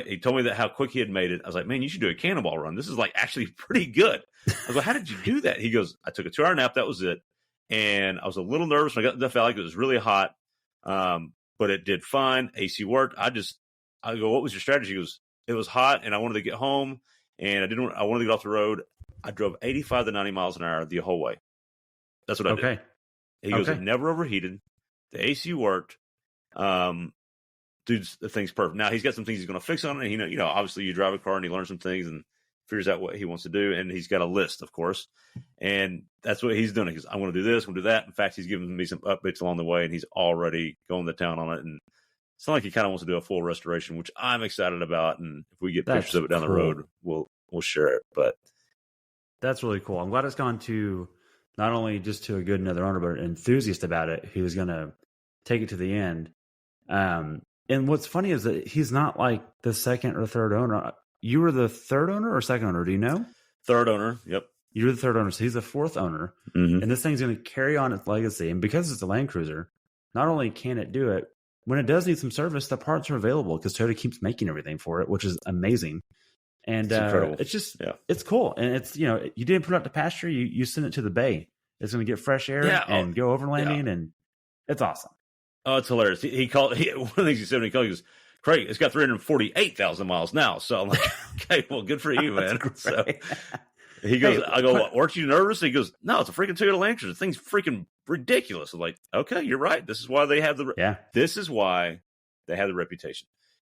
He told me that how quick he had made it. I was like, man, you should do a cannonball run. This is like actually pretty good. I was like, how did you do that? He goes, I took a 2-hour nap. That was it. And I was a little nervous when I got to Death Valley because it was really hot. But it did fine. AC worked. I go, what was your strategy? He goes, it was hot and I wanted to get home and I wanted to get off the road. I drove 85 to 90 miles an hour the whole way. That's what I did. He goes, it never overheated. The AC worked. Dude's the thing's perfect. Now he's got some things he's going to fix on it. And, obviously you drive a car and he learns some things and figures out what he wants to do. And he's got a list, of course. And that's what he's doing. He goes, I want to do this, I want to do that. In fact, he's giving me some updates along the way and he's already going to town on it. And it's not like he kind of wants to do a full restoration, which I'm excited about. And if we get pictures of it down the road, we'll share it. But that's really cool. I'm glad it's gone to not only just to a good another owner, but an enthusiast about it who's going to take it to the end. And what's funny is that he's not like the second or third owner. You were the third owner or second owner? Do you know? Third owner. Yep. You're the third owner. So he's the fourth owner. Mm-hmm. And this thing's going to carry on its legacy. And because it's a Land Cruiser, not only can it do it, when it does need some service, the parts are available because Toyota keeps making everything for it, which is amazing. And it's just, it's cool. And it's, you didn't put it out to pasture. You send it to the bay. It's going to get fresh air and go overlanding. And it's awesome. Oh, it's hilarious. He called, one of the things he said when he called, he goes, Craig, it's got 348,000 miles now. So I'm like, okay, well, good for you, man. So he goes, I go, weren't you nervous? He goes, no, it's a freaking Toyota Land Cruiser. The thing's freaking ridiculous. I'm like, okay, you're right. This is why they have this is why they have the reputation.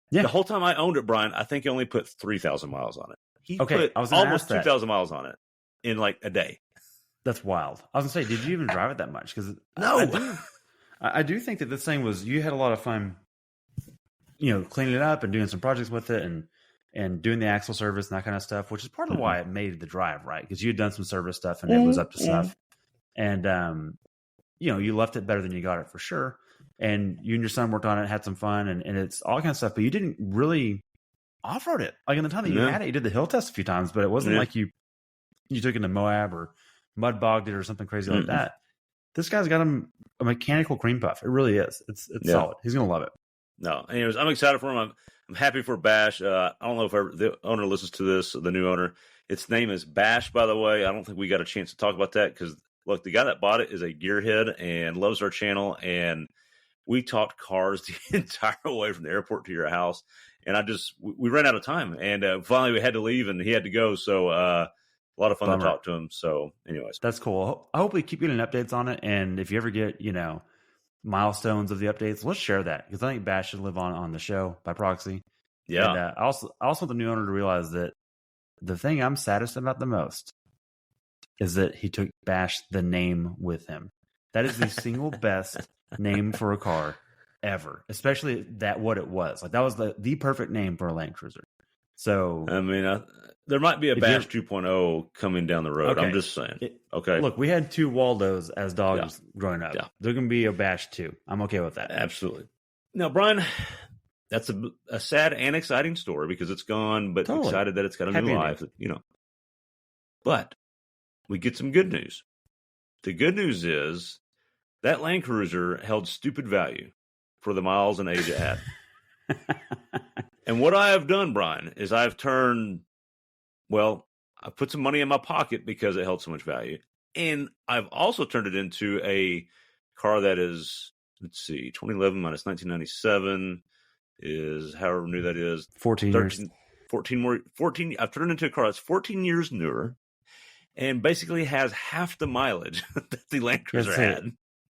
Yeah. The whole time I owned it, Brian, I think I only put 3,000 miles on it. He put almost 2,000 miles on it in like a day. That's wild. I was going to say, did you even drive it that much? Because no. I do think that this thing you had a lot of fun, cleaning it up and doing some projects with it and doing the axle service and that kind of stuff, which is part of why it made the drive, right? Because you had done some service stuff and it was up to snuff. And, you left it better than you got it for sure. And you and your son worked on it, had some fun and it's all kind of stuff, but you didn't really off-road it. Like in the time that you had it, you did the hill test a few times, but it wasn't like you took it to Moab or mud bogged it or something crazy like that. This guy's got him a mechanical cream puff. It really is. It's solid. He's going to love it. No. Anyways, I'm excited for him. I'm happy for Bash. I don't know if the owner listens to this, the new owner. Its name is Bash, by the way. I don't think we got a chance to talk about that because, look, the guy that bought it is a gearhead and loves our channel. And we talked cars the entire way from the airport to your house. And we ran out of time. And finally we had to leave and he had to go. So, a lot of fun to talk to him. So anyways. That's cool. I hope we keep getting updates on it. And if you ever get, milestones of the updates, let's share that. Because I think Bash should live on the show by proxy. Yeah. And I also want the new owner to realize that the thing I'm saddest about the most is that he took Bash the name with him. That is the single best name for a car ever. Especially what it was. Like that was the perfect name for a Land Cruiser. So I mean, there might be a Bash 2.0 coming down the road. Okay. I'm just saying. Okay. Look, we had 2 Waldos as dogs growing up. Yeah. There's going to be a Bash 2. I'm okay with that. Absolutely. Now, Brian, that's a sad and exciting story because it's gone, but excited that it's got a new life. But we get some good news. The good news is that Land Cruiser held stupid value for the miles and age it had. And what I have done, Brian, is I've put some money in my pocket because it held so much value. And I've also turned it into a car that is, 2011 minus 1997 is however new that is. 14 years. 14. I've turned it into a car that's 14 years newer and basically has half the mileage that the Land Cruiser had.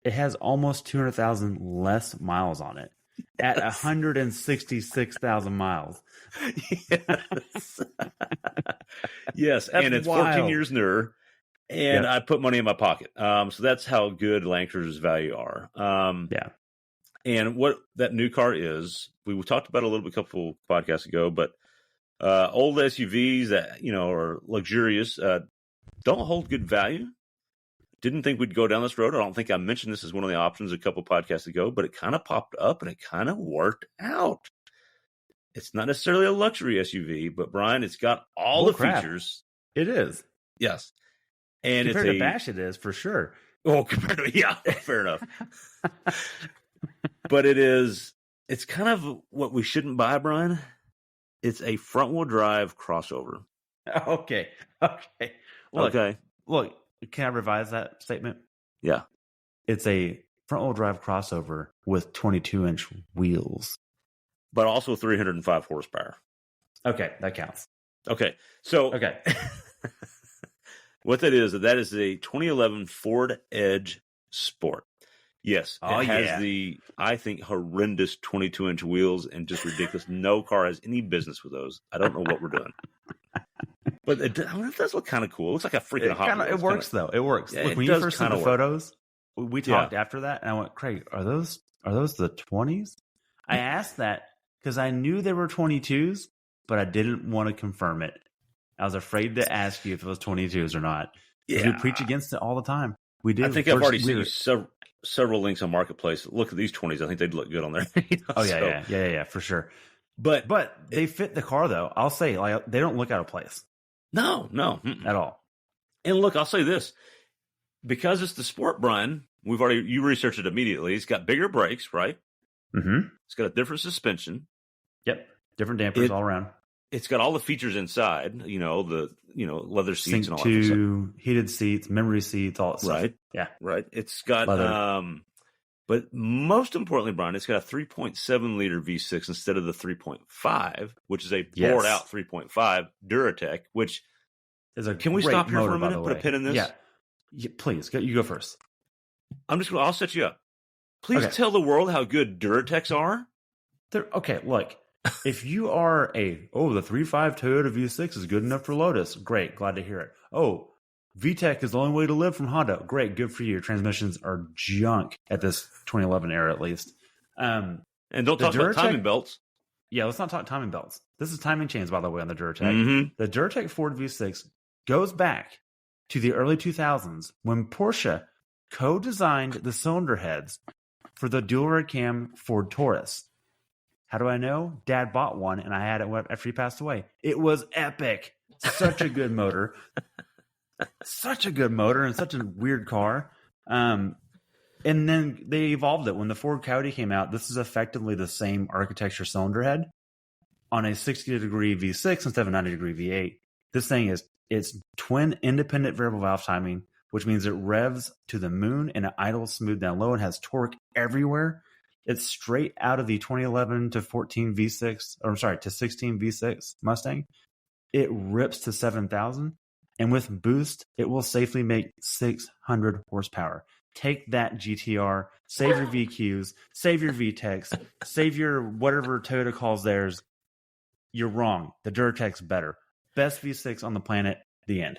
It has almost 200,000 less miles on it. At 166,000 miles. Yes. Yes. And it's wild. 14 years newer. And I put money in my pocket. So that's how good Land Cruiser's value are. And what that new car is, we talked about it a little bit a couple podcasts ago, but old SUVs that, are luxurious, don't hold good value. didn't think we'd go down this road. I don't think I mentioned this as one of the options a couple podcasts ago, but it kind of popped up and it kind of worked out. It's not necessarily a luxury SUV, but Brian, it's got all the features. It is. Yes. And compared to Bash, it is for sure. Oh, compared to, yeah, fair enough. But it's kind of what we shouldn't buy, Brian. It's a front-wheel drive crossover. Okay. Look, can I revise that statement? Yeah. It's a front-wheel drive crossover with 22-inch wheels. But also 305 horsepower. Okay, that counts. Okay. So okay. What that is a 2011 Ford Edge Sport. Yes, it has the, I think, horrendous 22-inch wheels and just ridiculous. No car has any business with those. I don't know what we're doing. But it does look kind of cool. It looks like a freaking Hot Wheels. It works, though. It works. Yeah, Look, when you first sent the photos, we talked after that, and I went, Craig, are those the 20s? I asked that because I knew they were 22s, but I didn't want to confirm it. I was afraid to ask you if it was 22s or not. Yeah. We preach against it all the time. We do. I think I've already seen you several links on Marketplace. Look at these 20s. I think they'd look good on there. Yeah, for sure. But they fit the car, though. I'll say, like, they don't look out of place. No, at all. And look, I'll say this: because it's the Sport, Brian. You researched it immediately. It's got bigger brakes, right? Mm-hmm. It's got a different suspension. Yep, different dampers all around. It's got all the features inside. the leather seats and all that. Heated seats, memory seats, all that stuff. Right. Yeah. Right. It's got but most importantly, Brian, it's got a 3.7 liter V6 instead of the 3.5, which is a bored out 3.5 Duratec, which is a Can we stop here for a minute? Put a pin in this? Yeah, please. You go first. I'll set you up. Please tell the world how good Duratecs are. Look, if you are the 3.5 Toyota V6 is good enough for Lotus, great, glad to hear it. Oh, VTEC is the only way to live from Honda. Great, good for you. Your transmissions are junk at this 2011 era, at least. And don't talk about timing belts. Yeah, let's not talk timing belts. This is timing chains, by the way, on the Duratec. Mm-hmm. The Duratec Ford V6 goes back to the early 2000s when Porsche co-designed the cylinder heads for the dual red cam Ford Taurus. How do I know? Dad bought one, and I had it after he passed away. It was epic. Such a good motor. Such a good motor and such a weird car. And then they evolved it. When the Ford Coyote came out, this is effectively the same architecture cylinder head on a 60-degree V6 instead of a 90-degree V8. This thing it's twin independent variable valve timing, which means it revs to the moon and it idles smooth down low and has torque everywhere. It's straight out of the 2011 to 14 V6, or I'm sorry, to 16 V6 Mustang. It rips to 7,000. And with boost, it will safely make 600 horsepower. Take that, GTR. Save your VQs. Save your VTECs. Save your whatever Toyota calls theirs. You're wrong. The Duratec's better. Best V6 on the planet. The end.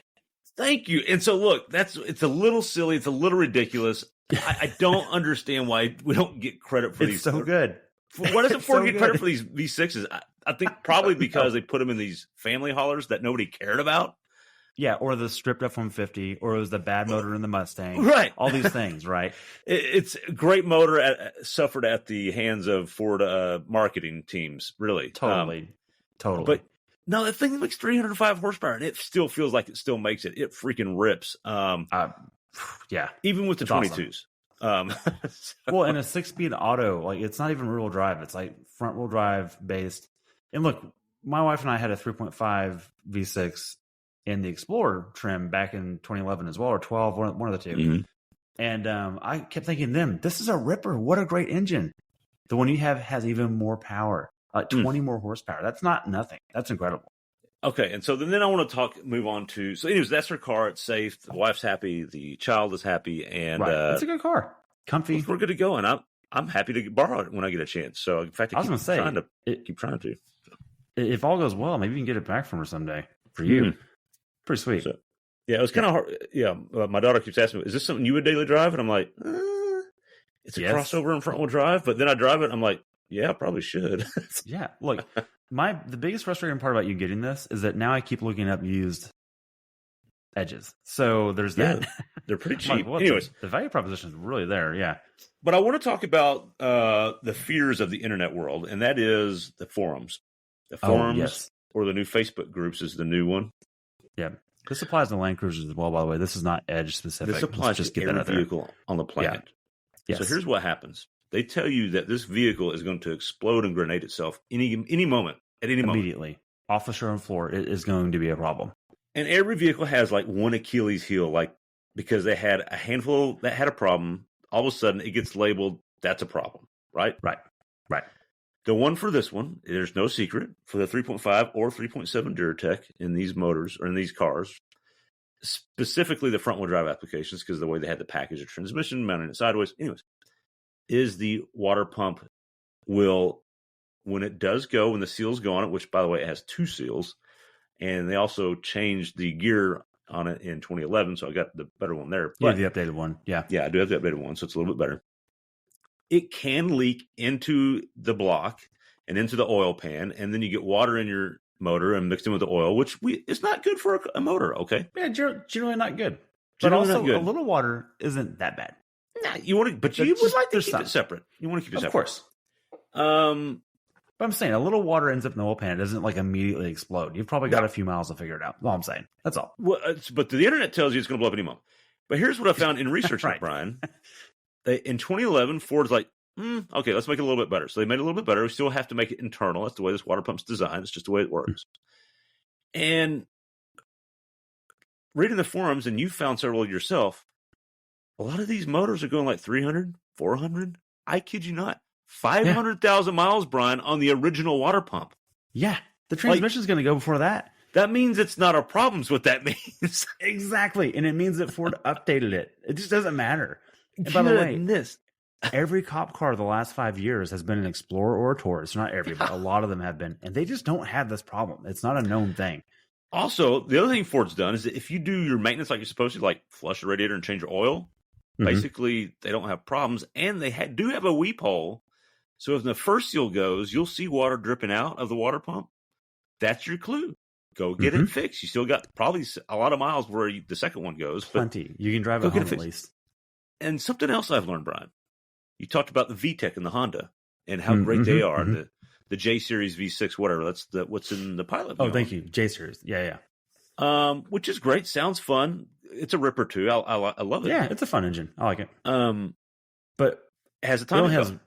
Thank you. And so, look, it's a little silly. It's a little ridiculous. I don't understand why we don't get credit for these. It's so good. Why doesn't Ford get credit for these V6s? I think probably because they put them in these family haulers that nobody cared about. Yeah, or the stripped F-150, or it was the bad motor in the Mustang. Right. All these things, right? It's a great motor suffered at the hands of Ford marketing teams, really. Totally. But no, that thing makes 305 horsepower, and it still feels like it still makes it. It freaking rips. Yeah. Even with the 22s. Awesome. Well, in a 6-speed auto, like it's not even rear-wheel drive. It's like front-wheel drive based. And look, my wife and I had a 3.5 V6 in the Explorer trim back in 2011 as well, or 12, one of the two. Mm-hmm. And I kept thinking, this is a ripper. What a great engine. The one you have has even more power, like 20 more horsepower. That's not nothing. That's incredible. Okay, and so then I want to move on to, so anyways, that's her car. It's safe. The wife's happy. The child is happy. And it's a good car. Comfy. We're good to go. And I'm happy to borrow it when I get a chance. So in fact, I keep trying to. If all goes well, maybe you can get it back from her someday for you. Mm-hmm. Pretty sweet. So, yeah, it was kind of hard. Yeah, my daughter keeps asking me, is this something you would daily drive? And I'm like, it's a crossover in front-wheel drive. But then I drive it, and I'm like, yeah, I probably should. Yeah, look, the biggest frustrating part about you getting this is that now I keep looking up used edges. So there's Yeah, that. they're pretty I'm cheap. like, Anyways, the value proposition is really there. Yeah. but I want to talk about the fears of the internet world, and that is the forums. The forums yes. or the new Facebook groups is the new one. Yeah. This applies to Land Cruisers as well, by the way. This is not Edge specific. This applies just to every vehicle on the planet. Yeah. Yes. So here's what happens. They tell you that this vehicle is going to explode and grenade itself any moment, at any moment. Immediately. Off the showroom floor, it is going to be a problem. And every vehicle has like one Achilles heel, like because they had a handful that had a problem. All of a sudden, it gets labeled, that's a problem, right? Right. The one for this one, there's no secret, for the 3.5 or 3.7 Duratec in these motors or in these cars, specifically the front-wheel drive applications because of the way they had the package of transmission, mounting it sideways. Anyways, is the water pump will, when it does go, when the seals go on it, which, by the way, it has 2 seals, and they also changed the gear on it in 2011, so I got the better one there. But, the updated one. Yeah, I do have the updated one, so it's a little bit better. It can leak into the block and into the oil pan, and then you get water in your motor and mixed in with the oil, which it's not good for a motor, okay? Yeah, generally not good. Generally but also, not good. A little water isn't that bad. Nah, you want to, but you would like to keep it separate. You want to keep it separate. Of course. But I'm saying a little water ends up in the oil pan. It doesn't like immediately explode. You've probably got a few miles to figure it out. That's all I'm saying. That's all. Well, but the internet tells you it's going to blow up any moment. But here's what I found in researching it, Brian. In 2011, Ford's like, okay, let's make it a little bit better. So they made it a little bit better. We still have to make it internal. That's the way this water pump's designed. It's just the way it works. And reading the forums, and you found several yourself, a lot of these motors are going like 300, 400. I kid you not. 500,000 miles, Brian, on the original water pump. Yeah. The transmission is going to go before that. That means it's not a problem is what that means. Exactly. And it means that Ford updated it. It just doesn't matter. And by the way, every cop car the last 5 years has been an Explorer or a Taurus. Not every, but a lot of them have been. And they just don't have this problem. It's not a known thing. Also, the other thing Ford's done is that if you do your maintenance like you're supposed to, like flush the radiator and change your oil, basically they don't have problems. And they do have a weep hole. So if the first seal goes, you'll see water dripping out of the water pump. That's your clue. Go get it fixed. You still got probably a lot of miles where the second one goes. Plenty. You can drive it home at least. And something else I've learned, Brian. You talked about the VTEC and the Honda and how great they are. The J Series V6, whatever. That's what's in the Pilot. Oh, thank you. J Series. Yeah. Which is great. Sounds fun. It's a ripper too. I love it. Yeah, it's a fun engine. I like it. But it has a timing belt.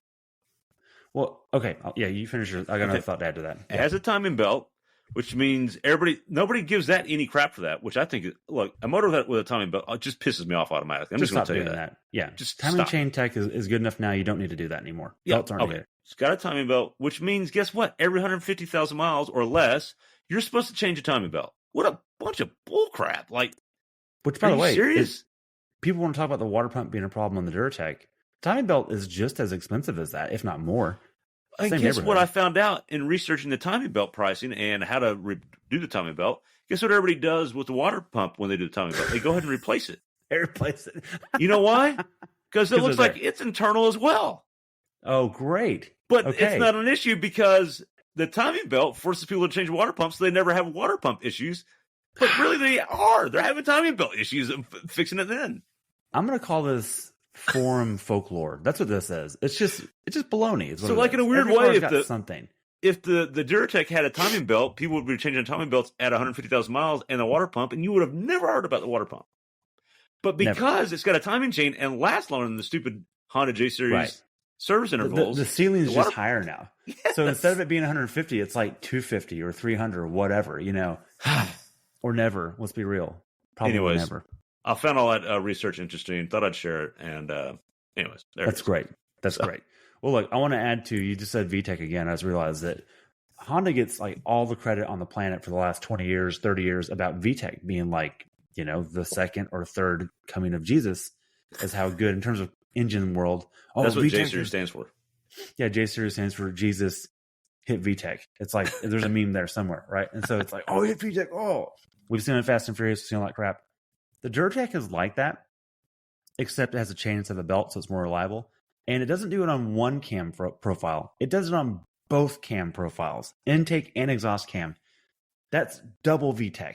Well, okay. Yeah, you finish your. I got another thought to add to that. It has a timing belt, which means nobody gives that any crap for that. Which I think, look, a motor with a timing belt just pisses me off automatically. I'm just going to tell you that. Yeah, just timing chain tech is good enough now. You don't need to do that anymore. Belts aren't needed. It's got a timing belt, which means guess what? Every 150,000 miles or less, you're supposed to change a timing belt. What a bunch of bull crap! Which, by the way, serious? People want to talk about the water pump being a problem on the Duratec. Timing belt is just as expensive as that, if not more. And guess what I found out in researching the timing belt pricing and how to do the timing belt? Guess what everybody does with the water pump when they do the timing belt? They go ahead and replace it. They replace it. You know why? Because it looks like it's internal as well. Oh, great. But it's not an issue because the timing belt forces people to change water pumps so they never have water pump issues. But really they are. They're having timing belt issues and fixing it then. I'm going to call this forum folklore. That's what this is. It's just baloney. So like in a weird way, if the Duratec had a timing belt, people would be changing timing belts at 150,000 miles and a water pump, and you would have never heard about the water pump. But because it's got a timing chain and lasts longer than the stupid Honda J Series service intervals, the ceiling is just higher now. Yes. So instead of it being 150, it's like 250 or 300 or whatever, or never. Let's be real. Probably never. I found all that research interesting. Thought I'd share it. And anyways, that's great. That's great. Well, look, I want to add to, you just said VTEC again. I just realized that Honda gets like all the credit on the planet for the last 20 years, 30 years about VTEC being like, the second or third coming of Jesus is how good in terms of engine world. Oh, that's what J Series stands for. Yeah, J Series stands for Jesus hit VTEC. It's like there's a meme there somewhere, right? And so it's like, oh, hit VTEC. Oh, we've seen it Fast and Furious. We've seen all that crap. The Duratec is like that, except it has a chain instead of a belt, so it's more reliable. And it doesn't do it on one cam profile. It does it on both cam profiles, intake and exhaust cam. That's double VTEC.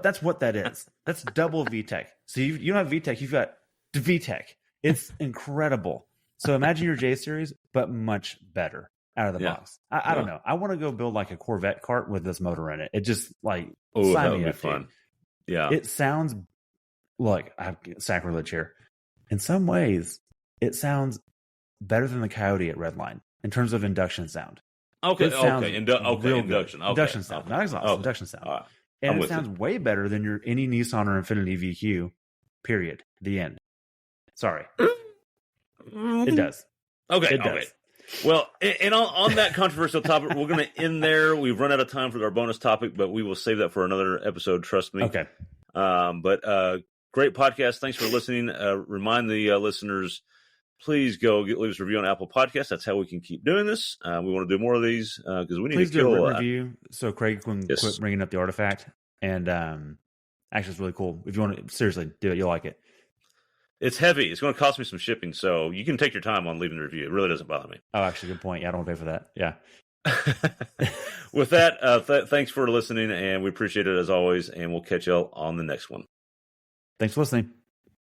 That's what that is. That's double VTEC. So you don't have VTEC, you've got VTEC. It's incredible. So imagine your J series, but much better out of the box. I don't know. I want to go build like a Corvette cart with this motor in it. It just like that would be fun. Dude. Yeah. It sounds like I have sacrilege here. In some ways, it sounds better than the Coyote at Redline in terms of induction sound. Okay. Induction. Okay. Induction sound. Not exhaust. Induction sound. Right. And it sounds way better than any Nissan or Infiniti VQ. Period. The end. Sorry. It does. Okay. It does. Well, and on that controversial topic, we're going to end there. We've run out of time for our bonus topic, but we will save that for another episode. Trust me. Okay. But great podcast. Thanks for listening. Remind the listeners, please leave us a review on Apple Podcasts. That's how we can keep doing this. We want to do more of these because we need to kill a review so Craig can quit bringing up the artifact. And actually, it's really cool. If you want to seriously do it, you'll like it. It's heavy. It's going to cost me some shipping, so you can take your time on leaving the review. It really doesn't bother me. Oh, actually, good point. Yeah, I don't want to pay for that. Yeah. With that, thanks for listening, and we appreciate it as always, and we'll catch you all on the next one. Thanks for listening.